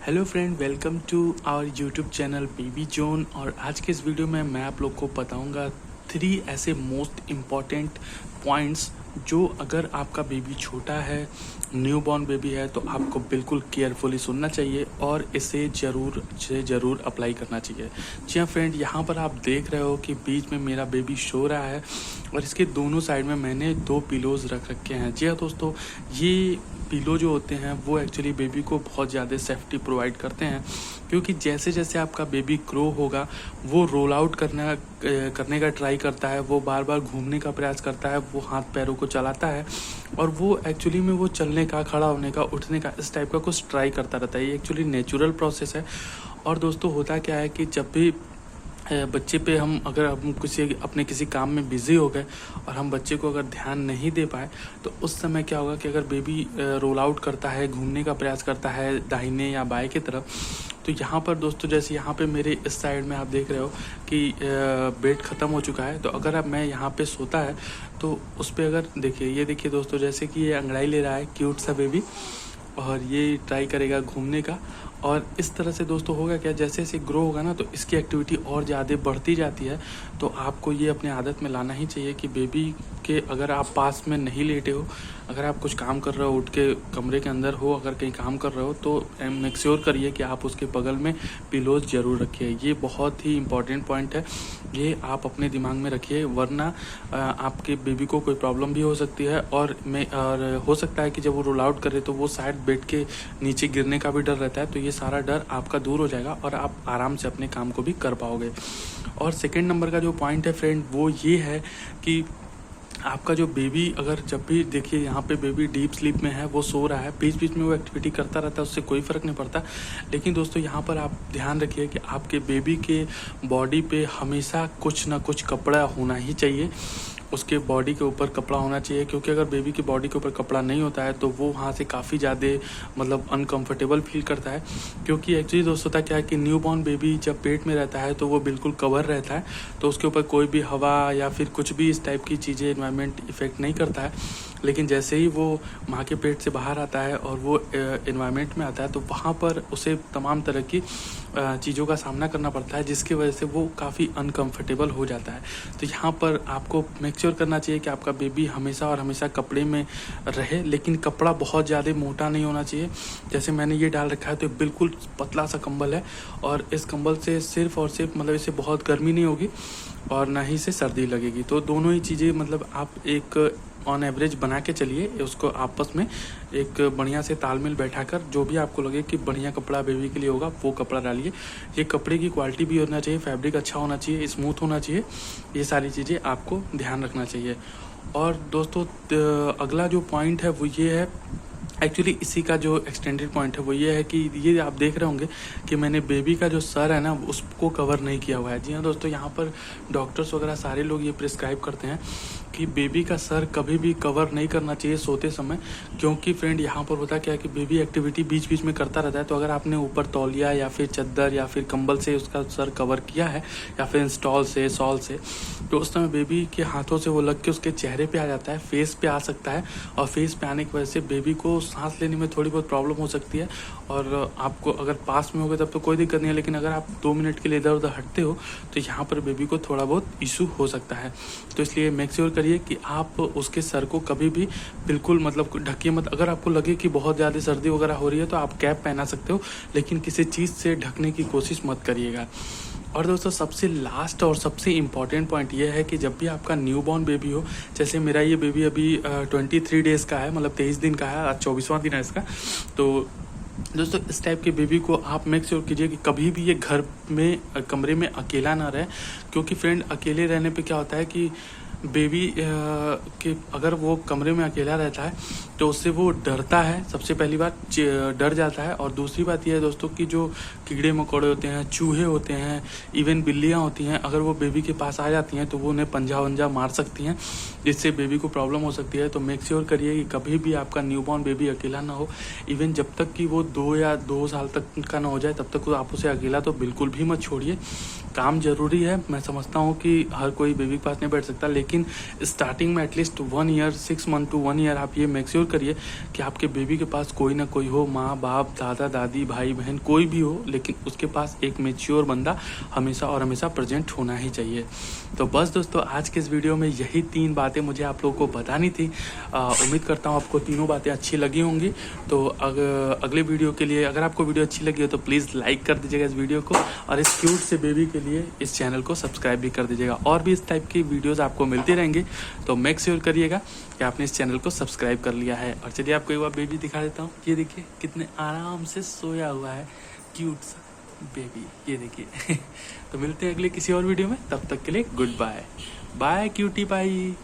Hello friend, welcome to our YouTube channel baby zone. और आज के इस वीडियो में मैं आप लोग को बताऊंगा 3 ऐसे मोस्ट इम्पॉर्टेंट पॉइंट्स जो अगर आपका बेबी छोटा है, न्यू बॉर्न बेबी है, तो आपको बिल्कुल केयरफुली सुनना चाहिए और इसे ज़रूर अप्लाई करना चाहिए। जी हाँ फ्रेंड, यहाँ पर आप देख रहे हो कि बीच में मेरा बेबी सो रहा है और इसके दोनों साइड में मैंने 2 पिलोज़ रख रखे हैं। जी हाँ दोस्तों, ये पिलो जो होते हैं वो एक्चुअली बेबी को बहुत ज़्यादा सेफ्टी प्रोवाइड करते हैं, क्योंकि जैसे जैसे आपका बेबी ग्रो होगा वो रोल आउट करने का ट्राई करता है, वो बार बार घूमने का प्रयास करता है, वो हाथ पैरों को चलाता है और वो एक्चुअली में वो चलने का, खड़ा होने का, उठने का, इस टाइप का कुछ ट्राई करता रहता है। ये एक्चुअली नेचुरल प्रोसेस है। और दोस्तों होता क्या है कि जब भी बच्चे पे अगर हम किसी काम में बिज़ी हो गए और हम बच्चे को अगर ध्यान नहीं दे पाए, तो उस समय क्या होगा कि अगर बेबी रोल आउट करता है, घूमने का प्रयास करता है दाहिने या बाएं की तरफ, तो यहाँ पर दोस्तों जैसे यहाँ पे मेरे इस साइड में आप देख रहे हो कि बेड ख़त्म हो चुका है। तो अगर अब मैं यहाँ पे सोता है तो उस पर अगर ये देखिए दोस्तों, जैसे कि ये अंगड़ाई ले रहा है क्यूट सा बेबी, और ये ट्राई करेगा घूमने का। और इस तरह से दोस्तों होगा क्या, जैसे जैसे ग्रो होगा ना तो इसकी एक्टिविटी और ज़्यादा बढ़ती जाती है। तो आपको ये अपने आदत में लाना ही चाहिए कि बेबी के अगर आप पास में नहीं लेटे हो, अगर आप कुछ काम कर रहे हो, उठ के कमरे के अंदर हो, अगर कहीं काम कर रहे हो, तो मेक श्योर करिए कि आप उसके बगल में पिलोज ज़रूर रखिए। ये बहुत ही इंपॉर्टेंट पॉइंट है, ये आप अपने दिमाग में रखिए, वरना आपके बेबी को कोई प्रॉब्लम भी हो सकती है। और हो सकता है कि जब वो रोल आउट करे तो वो शायद बेड के नीचे गिरने का भी डर रहता है। तो ये सारा डर आपका दूर हो जाएगा और आप आराम से अपने काम को भी कर पाओगे। और सेकेंड नंबर का जो पॉइंट है फ्रेंड, वो ये है कि आपका जो बेबी, अगर जब भी देखिए यहाँ पे बेबी डीप स्लीप में है, वो सो रहा है, बीच बीच में वो एक्टिविटी करता रहता है, उससे कोई फ़र्क नहीं पड़ता। लेकिन दोस्तों यहाँ पर आप ध्यान रखिए कि आपके बेबी के बॉडी पे हमेशा कुछ ना कुछ कपड़ा होना ही चाहिए, उसके बॉडी के ऊपर कपड़ा होना चाहिए। क्योंकि अगर बेबी के बॉडी के ऊपर कपड़ा नहीं होता है तो वो वहाँ से काफ़ी ज़्यादा अनकंफर्टेबल फील करता है। क्योंकि एक्चुअली दोस्तों होता क्या है कि न्यू बॉर्न बेबी जब पेट में रहता है तो वो बिल्कुल कवर रहता है, तो उसके ऊपर कोई भी हवा या फिर कुछ भी इस टाइप की चीज़ें, एनवायरनमेंट इफेक्ट नहीं करता है। लेकिन जैसे ही वो माँ के पेट से बाहर आता है और वो एनवायरनमेंट में आता है, तो वहाँ पर उसे तमाम तरह की चीज़ों का सामना करना पड़ता है, जिसकी वजह से वो काफ़ी अनकंफर्टेबल हो जाता है। तो यहाँ पर आपको मेक श्योर करना चाहिए कि आपका बेबी हमेशा और हमेशा कपड़े में रहे, लेकिन कपड़ा बहुत ज़्यादा मोटा नहीं होना चाहिए। जैसे मैंने ये डाल रखा है तो बिल्कुल पतला सा कंबल है, और इस कंबल से सिर्फ और सिर्फ इसे बहुत गर्मी नहीं होगी और ना ही इसे सर्दी लगेगी। तो दोनों ही चीज़ें आप एक ऑन एवरेज बना के चलिए, उसको आपस में एक बढ़िया से तालमेल बैठाकर, जो भी आपको लगे कि बढ़िया कपड़ा बेबी के लिए होगा वो कपड़ा डालिए। ये कपड़े की क्वालिटी भी होना चाहिए, फैब्रिक अच्छा होना चाहिए, स्मूथ होना चाहिए, ये सारी चीज़ें आपको ध्यान रखना चाहिए। और दोस्तों अगला जो पॉइंट है वो ये है, एक्चुअली इसी का जो एक्सटेंडेड पॉइंट है वो ये है कि ये आप देख रहे होंगे कि मैंने बेबी का जो सर है ना उसको कवर नहीं किया हुआ है। जी हाँ दोस्तों, यहाँ पर डॉक्टर्स वगैरह सारे लोग ये प्रिस्क्राइब करते हैं कि बेबी का सर कभी भी कवर नहीं करना चाहिए सोते समय। क्योंकि फ्रेंड यहाँ पर होता क्या है कि बेबी एक्टिविटी बीच बीच में करता रहता है, तो अगर आपने ऊपर तौलिया या फिर चद्दर या फिर कंबल से उसका सर कवर किया है या फिर इंस्टॉल से, सॉल से, तो उस समय बेबी के हाथों से वो लग के उसके चेहरे पे आ जाता है, फेस पे आ सकता है, और फेस पे आने की वजह से बेबी को सांस लेने में थोड़ी बहुत प्रॉब्लम हो सकती है। और आपको अगर पास में होगा तब तो कोई दिक्कत नहीं है, लेकिन अगर आप 2 मिनट के लिए इधर उधर हटते हो तो यहाँ पर बेबी को थोड़ा बहुत इशू हो सकता है। तो इसलिए मेक श्योर करिए कि आप उसके सर को कभी भी बिल्कुल ढकिए मत। अगर आपको लगे कि बहुत ज़्यादा सर्दी वगैरह हो रही है तो आप कैप पहना सकते हो, लेकिन किसी चीज़ से ढकने की कोशिश मत करिएगा। और दोस्तों सबसे लास्ट और सबसे इम्पॉर्टेंट पॉइंट ये है कि जब भी आपका न्यू बॉर्न बेबी हो, जैसे मेरा ये बेबी अभी 23 डेज़ का है, 23 दिन का है, आज 24वां दिन है इसका। तो दोस्तों इस टाइप के बेबी को आप मेक श्योर कीजिए कि कभी भी ये घर में कमरे में अकेला ना रहे। क्योंकि फ्रेंड अकेले रहने पे क्या होता है कि बेबी के अगर वो कमरे में अकेला रहता है तो उससे वो डरता है, सबसे पहली बात डर जाता है। और दूसरी बात यह है दोस्तों कि जो कीड़े मकोड़े होते हैं, चूहे होते हैं, इवन बिल्लियां होती हैं, अगर वो बेबी के पास आ जाती हैं तो वो उन्हें पंजा वंजा मार सकती हैं, जिससे बेबी को प्रॉब्लम हो सकती है। तो मेक श्योर करिए कि कभी भी आपका न्यूबॉर्न बेबी अकेला ना हो। इवन जब तक कि वो 2 साल तक का ना हो जाए तब तक आप उसे अकेला तो बिल्कुल भी मत छोड़िए। काम जरूरी है, मैं समझता हूँ कि हर कोई बेबी के पास नहीं बैठ सकता, लेकिन लेकिन स्टार्टिंग में at least 1 year 6 month to 1 year आप ये मेक श्योर करिए कि आपके बेबी के पास कोई ना कोई हो, माँ बाप दादा दादी भाई बहन कोई भी हो, लेकिन उसके पास एक मेच्योर बंदा हमेशा और हमेशा प्रेजेंट होना ही चाहिए। तो बस दोस्तों, आज के इस वीडियो में यही 3 बातें मुझे आप लोगों को बतानी थी। उम्मीद करता हूँ आपको तीनों बातें अच्छी लगी होंगी। तो अगले वीडियो के लिए अगर आपको वीडियो अच्छी लगी हो तो प्लीज़ लाइक कर दीजिएगा इस वीडियो को, और इस क्यूट से बेबी के लिए इस चैनल को सब्सक्राइब भी कर दीजिएगा। और भी इस टाइप की वीडियोस आपको मिलती रहेंगी, तो मेक श्योर करिएगा कि आपने इस चैनल को सब्सक्राइब कर लिया है। और चलिए आपको एक बार बेबी दिखा देता हूँ। ये देखिए कितने आराम से सोया हुआ है, क्यूट सा बेबी, ये देखिए। तो मिलते हैं अगले किसी और वीडियो में, तब तक के लिए गुड बाय। बाय क्यूटी पाई।